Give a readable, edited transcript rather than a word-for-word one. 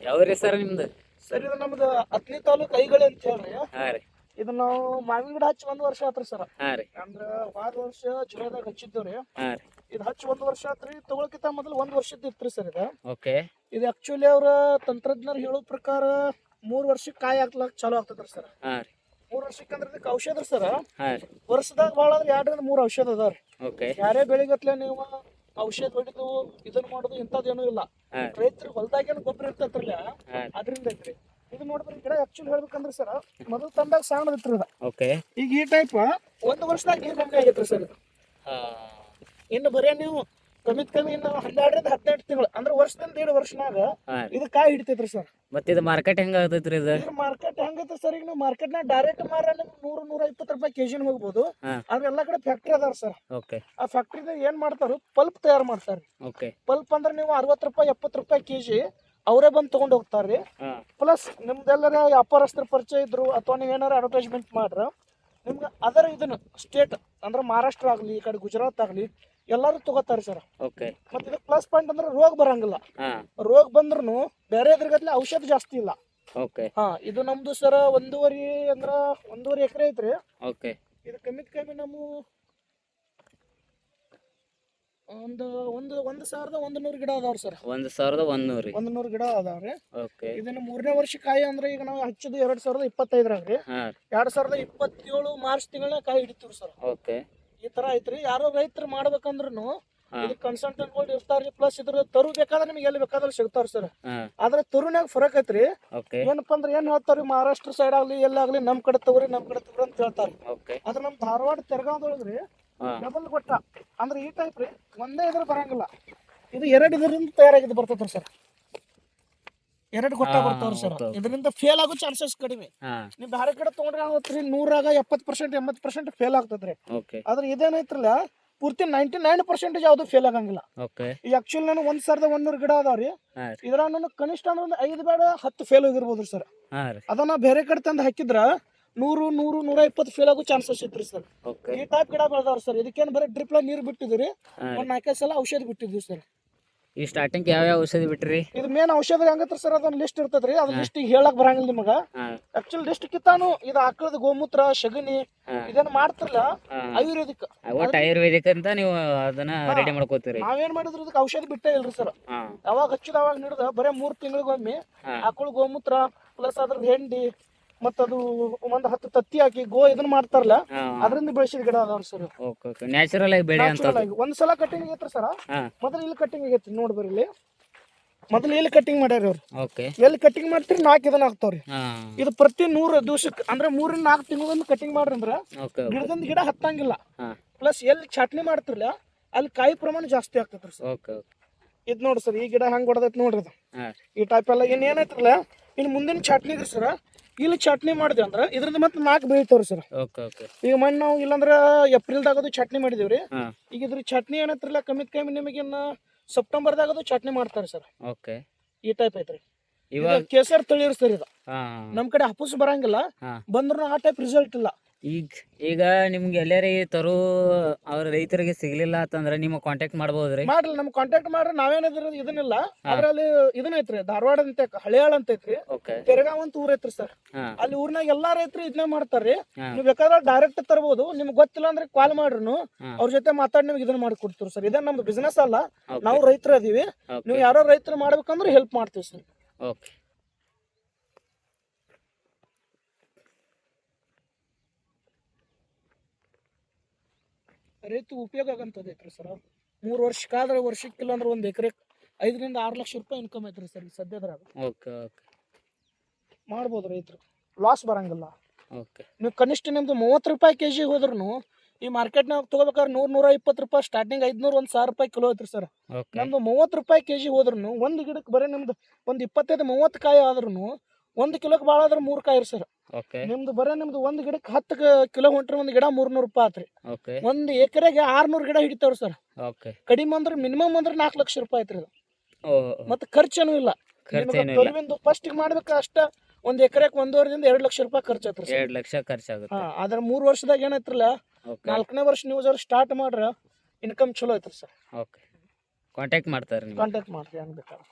ಯಾವ್ರಿ sir ನಿಮ್ದು? Sir ಇದು ನಮ್ದು ಹತ್ತನೇ ತಾಲೂಕು ಐಗಳಿ ಅಂತ ಹೇಳ್ರಿ. ಹಾ ರೀ. ಇದು ನಾವು ಮಾವಿನ ಗಿಡ ಹಚ್ಚಿ 1 ವರ್ಷ ಆತ್ರಿ ಸರ್. ಹಾ ರೀ. ಅಂದ್ರ ಹೋದ ವರ್ಷ ಜುಲೈದಾಗ ಹಚ್ಚಿದ್ದೇವ್ರಿ. ಹಾ ರೀ. ಇದು ಹಚ್ಚಿ 1 ವರ್ಷ ಆತ್ರಿ. ತಗೊಳಕಿಂತ ಮೊದಲು 1 ವರ್ಷದ ಇತ್ರಿ ಸರ್ ಇದು. ಓಕೆ. ಇದು ಆಕ್ಚುಲಿ ಅವ್ರ ತಂತ್ರಜ್ಞರು ಹೇಳೋ ಪ್ರಕಾರ 3 ವರ್ಷಕ್ಕೆ ಕಾಯಿ ಹಾಕ್ಲಾಕ ಚಾಲೂ ಆಗ್ತದ್ರಿ ಸರ್. ಹಾ ರೀ. 3 ವರ್ಷಕ್ಕೆ ಅಂದ್ರೆ ಇದಕ್ಕೆ ಔಷಧ ಸರ್. ಹಾ ರೀ. ವರ್ಷದಾಗ ಭಾಳ ಅಂದ್ರೆ 2 ರಿಂದ 3 ಔಷಧ ಅದಾವ್ರಿ. ಓಕೆ. ಯಾರೇ ಬೆಳಿಗತ್ಲೆ ನೀವು ಔಷಧ ಹೊಡಿದು ಇದನ್ನ ಮಾಡೋದು ಇಂಥದ್ದೇನೂ ಇಲ್ಲ. ರೈತರು ಹೊಲದಾಗೇನು ಗೊಬ್ಬರ ಇರ್ತೈತ್ರಲ್ಲ ಅದರಿಂದ ಐತ್ರಿ. ಇದು ನೋಡಿದ್ರೆ ಗಿಡ ಆಕ್ಚುಲಿ ಹೇಳ್ಬೇಕಂದ್ರೆ ಸರ್ ಮೊದಲು ತಂದಾಗ ಸಣ್ಣದಿತ್ರಿ ಇದು. ಓಕೆ. ಈಗ ಈ ಟೈಪ್ 1 ವರ್ಷದಾಗ ನೀರು ಕಮ್ಮಿ ಆಗೈತ್ರಿ ಸರ್ ಇದು. ಇನ್ನು ಬರೀ ನೀವು ಕಮ್ಮಿ ಇನ್ನು 12 ರಿಂದ 18 ತಿಂಗಳು ಅಂದ್ರೆ ವರ್ಷದಿಂದ 1.5 ವರ್ಷನಾಗ ಇದು ಕಾಯಿ ಹಿಡಿತೈತ್ರಿ ಸರ್. ಮತ್ತೆ ಇದು ಮಾರ್ಕೆಟ್ ಹೆಂಗ ಆಗತೈತ್ರಿ ಇದು? ಮಾರ್ಕೆಟ್ ಹೆಂಗೈತೆ ಸರ್, ಈಗ ನೀವು ಮಾರ್ಕೆಟ್ನಾಗ ಡೈರೆಕ್ಟ್ ಮಾರ 100-120 ರೂಪಾಯಿ ಕೆಜಿನ ಹೋಗ್ಬೋದು. ಆದ್ರೆ ಎಲ್ಲಾ ಕಡೆ ಫ್ಯಾಕ್ಟ್ರಿ ಅದಾರ ಸರ್. ಓಕೆ. ಆ ಫ್ಯಾಕ್ಟ್ರಿದಾಗ ಏನ್ ಮಾಡ್ತಾರ, ಪಲ್ಪ್ ತಯಾರು ಮಾಡ್ತಾರ. ಓಕೆ. ಪಲ್ಪ್ ಅಂದ್ರೆ ನೀವು 60 ರೂಪಾಯಿ 70 ರೂಪಾಯಿ ಕೆಜಿ ಅವರೇ ಬಂದು ತಗೊಂಡ್ ಹೋಗ್ತಾರ್ರಿ. ಪ್ಲಸ್ ನಿಮ್ದೆಲ್ಲರ ವ್ಯಾಪಾರಸ್ಥರ ಪರಿಚಯ ಇದ್ರು ಅಥವಾ ನೀವ್ ಏನಾರ ಅಡ್ವರ್ಟೈಸ್ಮೆಂಟ್ ಮಾಡ್ರ ನಿಮ್ಗೆ ಅದರ ಇದನ್ನ ಸ್ಟೇಟ್ ಅಂದ್ರೆ ಮಹಾರಾಷ್ಟ್ರ ಆಗ್ಲಿ ಈ ಕಡೆ ಗುಜರಾತ್ ಆಗ್ಲಿ ಎಲ್ಲಾರು ತಗೋತಾರ ಸರ್. ಓಕೆ. ಮತ್ತೆ ಇದಕ್ಕೆ ಪ್ಲಸ್ ಪಾಯಿಂಟ್ ಅಂದ್ರೆ ರೋಗ ಬರಂಗಿಲ್ಲ. ರೋಗ ಬಂದ್ರು ಬೇರೆ ಎದುರುಗತ್ಲೆ ಔಷಧ ಜಾಸ್ತಿ ಇಲ್ಲ. ಓಕೆ. ಇದು ನಮ್ದು ಸರ್ 1.5 ಎಕರೆ ಐತ್ರಿ. ಓಕೆ. ಇದು ಕಮ್ಮಿ ನಮ್ಮ 1,100 ಗಿಡ ಅದಾವ್ರಿ ಸರ್. 1,100 ಗಿಡ ಅದಾವ್ರಿ. ಓಕೆ. ಇದನ್ನ 3ನೇ ವರ್ಷ ಕಾಯಿ ಅಂದ್ರೆ ಈಗ ನಾವು ಹಚ್ಚಿದ್ದು 2025 2027 ಮಾರ್ಚ್ ತಿಂಗಳ ಕಾಯಿ ಹಿಡಿತೀವಿ ಸರ್. ಓಕೆ. ಈ ತರ ಐತ್ರಿ. ಯಾರೋ ರೈತರು ಮಾಡ್ಬೇಕಂದ್ರೂ ಇದು ಕನ್ಸಲ್ಟೆಂಟ್ಗಳು ಇರ್ತಾರ್ರಿ. ಪ್ಲಸ್ ಇದ್ರ ತರು ಬೇಕಾದ್ರೆ ನಿಮ್ಗೆ ಎಲ್ಲಿ ಬೇಕಾದ್ರೆ ಸಿಗ್ತಾರ ಸರ್. ಆದ್ರೆ ತರುನ್ಯಾಗ ಫರಕ್ ಐತ್ರಿ. ಏನಪ್ಪಾ ಅಂದ್ರೆ ಏನ್ ಹೇಳ್ತಾರಿ, ಮಹಾರಾಷ್ಟ್ರ ಸೈಡ್ ಆಗ್ಲಿ ಎಲ್ಲಾಗ್ಲಿ ನಮ್ ಕಡೆ ತಗೋರಿ ಅಂತ ಹೇಳ್ತಾರ. ಆದ್ರೆ ನಮ್ ಧಾರವಾಡ ತೆರಗಾವದೊಳಗ್ರಿ ಡಬಲ್ ಗೊಟ್ಟ ಅಂದ್ರೆ ಈ ಟೈಪ್ ರೀ. ಒಂದೇ ಇದ್ರ ಬರಂಗಿಲ್ಲ. ಇದು 2 ಇದರಿಂದ ತಯಾರಾಗಿದ್ದು ಬರ್ತೈತ್ರಿ ಸರ್. 2 ಗೊಟ್ಟ ಬರ್ತಾವ್ರಿ ಸರ್. ಇದರಿಂದ ಫೇಲ್ ಆಗೋ ಚಾನ್ಸಸ್ ಕಡಿಮೆ. ನೀವು ಬೇರೆ ಕಡೆ ತಗೊಂಡ್ರೆ ಆಗತ್ರಿ 100 70% 80% ಫೇಲ್ ಆಗ್ತದ್ರಿ. ಆದ್ರೆ ಇದೇನೈತ್ರಲ್ಲ ಪೂರ್ತಿ 99% ಯಾವ್ದು ಫೇಲ್ ಆಗಂಗಿಲ್ಲ. ಈ ಆಕ್ಚುಲಿ ನಾನು 1,100 ಗಿಡ ಅದಾವ್ರಿ. ಇದ್ರ ನಾನು ಕನಿಷ್ಠ ಅಂದ್ರೆ 5 ಬೇಡ 10 ಫೇಲ್ ಆಗಿರ್ಬೋದ್ರಿ ಸರ್. ಅದನ್ನ ಬೇರೆ ಕಡೆ ತಂದು ಹಾಕಿದ್ರ 100-120 ಫೇಲ್ ಆಗೋ ಚಾನ್ಸಸ್ ಇತ್ರಿ ಸರ್. ಈ ಟೈಪ್ ಗಿಡ ಬೆಳೆದವ್ರಿ ಸರ್. ಇದಕ್ಕೇನು ಬರೀ ಡ್ರಿಪ್ಲ ನೀರು ಬಿಟ್ಟಿದ್ರಿ. 4-5 ಸಲ ಔಷಧ ಬಿಟ್ಟಿದ್ವಿ ಸರ್. ಈ ಸ್ಟಾರ್ಟಿಂಗ್ ಯಾವ ಔಷಧಿ ಬಿಟ್ರಿ? ಇದು ಮೇನ್ ಔಷಧ ಹೆಂಗತ್ರಿ ಸರ್, ಅದೊಂದು ಲಿಸ್ಟ್ ಇರ್ತದ್ರಿ. ಅದ್ ಲಿಸ್ಟ್ ಹೇಳಕ್ ಬರಂಗಿಲ್ಲ ನಿಮಗ. ಆಕ್ಚುಲಿ ಲಿಸ್ಟ್ ಕಿತ್ತಾನು ಇದು ಆಕಳದ ಗೋಮೂತ್ರ ಶಗಣಿ ಇದನ್ನ ಮಾಡ್ತಿರಲ್ಲ ಆಯುರ್ವೇದಿಕ್ ಅಂತ ನೀವು ಅದನ್ನ ರೆಡಿ ಮಾಡ್ಕೋತೀರಿ. ನಾವೇನ್ ಮಾಡಿದ್ರಿ ಇದಕ್ಕೆ ಔಷಧ ಬಿಟ್ಟೇ ಇಲ್ರಿ ಸರ್. ಅವಾಗ ಹಚ್ಚಿದ ಅವಾಗ ನೀಡಿದ ಬರೇ 3 ತಿಂಗಳಿಗೊಮ್ಮೆ ಆಕಳ ಗೋಮೂತ್ರ ಪ್ಲಸ್ ಅದ್ರದ್ದು ಹೆಂಡಿ ಮತ್ತದು 10 ತತ್ತಿ ಹಾಕಿ ಇದನ್ನ ಮಾಡ್ತಾರಲ್ಲ ಅದರಿಂದ ಬೆಳೆಸಿದ ಗಿಡ ಅದಾವ್ರಿ ಸರ್. ನ್ಯಾಚುರಲ್ ಆಗಿ ಬೆಳೆ ಅಂತ. ಒಂದ್ಸಲ ಕಟಿಂಗ್ ಆಗೈತ್ರಿ ಸರ್. ಮೊದಲು ಇಲ್ಲಿ ಕಟಿಂಗ್ ಆಗೈತ್ರಿ. ನೋಡ್ಬರ್ರಿ ಇಲ್ಲಿ ಮೊದಲು ಇಲ್ಲಿ ಕಟಿಂಗ್ ಮಾಡ್ಯಾರ ಅವ್ರು. ಎಲ್ಲಿ ಕಟಿಂಗ್ ಮಾಡ್ತೀರಿ 4 ಇದನ್ನ ಆಗ್ತಾವ್ರಿ. ಇದು ಪ್ರತಿ 100 ದಿವಸಕ್ಕೆ ಅಂದ್ರೆ 3-4 ತಿಂಗಳಿಗೊಮ್ಮೆ ಕಟಿಂಗ್ ಮಾಡ್ರಿ ಅಂದ್ರ ಗಿಡದಿಂದ ಗಿಡ ಹತ್ತಂಗಿಲ್ಲ. ಪ್ಲಸ್ ಎಲ್ಲಿ ಚಟ್ನಿ ಮಾಡ್ತಿರ್ಲ ಅಲ್ಲಿ ಕಾಯಿ ಪ್ರಮಾಣ ಜಾಸ್ತಿ ಆಗ್ತೈತ್ರಿ ಸರ್. ಇದ್ ನೋಡ್ರಿ ಸರ್, ಈ ಗಿಡ ಹಂಗ್ ಹೊಡೆದೈತಿ ನೋಡ್ರಿ. ಇದು ಈ ಟೈಪ್ ಎಲ್ಲ ಏನೇನೈತ್ರಲ್ಲ ಇನ್ನು ಮುಂದಿನ ಚಟ್ನಿ ಸರ್. ಇಲ್ಲಿ ಚಟ್ನಿ ಮಾಡಿದ್ವಿ ಅಂದ್ರೆ ಇದರಿಂದ ಮತ್ತೆ 4 ಬೆಳಿತಾವ್ರಿ ಸರ್. ಈಗ ಮಣ್ಣು ನಾವು ಇಲ್ಲಾಂದ್ರ ಏಪ್ರಿಲ್ದಾಗದು ಚಟ್ನಿ ಮಾಡಿದೇವ್ರಿ. ಈಗ ಇದ್ರ ಚಟ್ನಿ ಏನತ್ರಲ್ಲ ಕಮ್ಮಿ ನಿಮಗಿನ್ನ ಸೆಪ್ಟೆಂಬರ್ದಾಗದು ಚಟ್ನಿ ಮಾಡ್ತಾರೆ ಸರ್. ಈ ಟೈಪ್ ಐತ್ರಿ. ಕೇಸರ್ ತಳಿ ಸರ್. ಇದು ನಮ್ ಕಡೆ ಹಪ್ಪುಸ್ ಬರಂಗಿಲ್ಲ. ಬಂದ್ರು ಆ ಟೈಪ್ ರಿಸಲ್ಟ್ ಇಲ್ಲ. ಈಗ ನಿಮ್ಗೆ ಎಲ್ಲಾರಿ ತರು ಅವ್ರ ರೈತರಿಗೆ ಸಿಗ್ಲಿಲ್ಲ ಅಂತಂದ್ರೆ ನಿಮ್ಗೆ ಕಾಂಟ್ಯಾಕ್ಟ್ ಮಾಡ್ಬೋದ್ರಿ? ಮಾಡ್ರಿ, ನಮ್ಗೆ ಕಾಂಟ್ಯಾಕ್ಟ್ ಮಾಡ್ರಿ. ನಾವೇನಿದ್ರ ಇದನ್ನಿಲ್ಲ. ಅದ್ರಲ್ಲಿ ಇದನ್ನ ಐತ್ರಿ, ಧಾರವಾಡ ಅಂತ ಹಳಿಯಾಳ ಅಂತ ಐತ್ರಿ. ತೆರಗಾವ್ ಅಂತ ಊರ್ ಐತ್ರಿ ಸರ್. ಅಲ್ಲಿ ಊರ್ನಾಗ ಎಲ್ಲಾ ರೈತರು ಇದನ್ನೇ ಮಾಡ್ತಾರ್ರಿ. ನೀವ್ ಬೇಕಾದ್ರೆ ಡೈರೆಕ್ಟ್ ತರ್ಬೋದು. ನಿಮ್ಗೆ ಗೊತ್ತಿಲ್ಲ ಅಂದ್ರೆ ಕಾಲ್ ಮಾಡ್ರಿ, ಅವ್ರ ಜೊತೆ ಮಾತಾಡಿ ನಿಮ್ಗೆ ಇದನ್ನ ಮಾಡಿ ಕೊಡ್ತೀವಿ ಸರ್. ಇದೇ ನಮ್ದು ಬಿಸ್ನೆಸ್ ಅಲ್ಲ, ನಾವು ರೈತರು ಅದೀವಿ. ನೀವು ಯಾರೋ ರೈತರು ಮಾಡ್ಬೇಕಂದ್ರೆ ಹೆಲ್ಪ್ ಮಾಡ್ತೀವಿ ಸರ್. ರೈತ ಉಪಯೋಗ ಆಗಂತದೈತ್ರಿ ಸರ್. 3 ವರ್ಷಕ್ಕಾದ್ರೆ ವರ್ಷಕ್ಕಿಲ್ಲ ಅಂದ್ರೆ 1 ಎಕರೆ 5-6 ಲಕ್ಷ ರೂಪಾಯಿ ಇನ್ಕಮ್ ಐತ್ರಿ ಸರ್. ಸದ್ಯದ್ರಾಗ ಮಾಡ್ಬೋದು ರೈತರು. ಲಾಸ್ ಬರಂಗಿಲ್ಲ. ನೀವು ಕನಿಷ್ಠ ನಿಮ್ದು 30 ರೂಪಾಯಿ ಕೆಜಿ ಹೋದ್ರು ಈ ಮಾರ್ಕೆಟ್ನಾಗ ತಗೋಬೇಕಾದ್ರೆ 100-120 ರೂಪಾಯಿ ಸ್ಟಾರ್ಟಿಂಗ್ 500-1,000 ರೂಪಾಯಿ ಕಿಲೋ ಐತ್ರಿ ಸರ್. ನಮ್ದು 30 ರೂಪಾಯಿ ಕೆಜಿ ಹೋದ್ರು ಒಂದು ಗಿಡಕ್ಕೆ ಬರೀ ನಿಮ್ದು ಒಂದು 25-30 ಕಾಯಿ ಆದ್ರೂ 1 ಕಿಲೋಕ್ಕೆ ಭಾಳ ಆದ್ರೆ 3 ಕಾಯಿ ಸರ್. ನಿಮ್ದು ಬರೀ ನಿಮ್ದು 1 ಗಿಡಕ್ಕೆ 10 ಕಿಲೋ ಹೊಂಟ್ರೆ 1 ಗಿಡ 300 ರೂಪಾಯಿ ಆತ್ರಿ. 1 ಎಕರೆಗೆ 600 ಗಿಡ ಹಿಡಿತಾವ್ರಿ ಸರ್. ಕಡಿಮೆ ಅಂದ್ರೆ ಮಿನಿಮಮ್ ಅಂದ್ರೆ 4 ಲಕ್ಷ ರೂಪಾಯಿ ಐತ್ರಿ. ಮತ್ತೆ ಖರ್ಚೇನು ಇಲ್ಲ. ಫಸ್ಟ್ ಮಾಡ್ಬೇಕು ಅಷ್ಟ. 1 ಎಕರೆಗೆ 1.5-2 ಲಕ್ಷ ರೂಪಾಯಿ ಖರ್ಚು ಆತ್ರಿ. 2 ಲಕ್ಷ ಖರ್ಚಾಗುತ್ತೆ. ಆದ್ರೆ 3 ವರ್ಷದಾಗ ಏನೈತ್ರಲ್ಲ 4ನೇ ವರ್ಷ ನೀವು ಸ್ಟಾರ್ಟ್ ಮಾಡ್ರ ಇನ್ಕಮ್ ಚಲೋ ಐತ್ರಿ ಸರ್. ಕಾಂಟ್ಯಾಕ್ಟ್ ಮಾಡ್ತಾರೆ. ಕಾಂಟ್ಯಾಕ್ಟ್ ಮಾಡ್ರಿ ಹಂಗ್ ಬೇಕಾದ್ರೆ.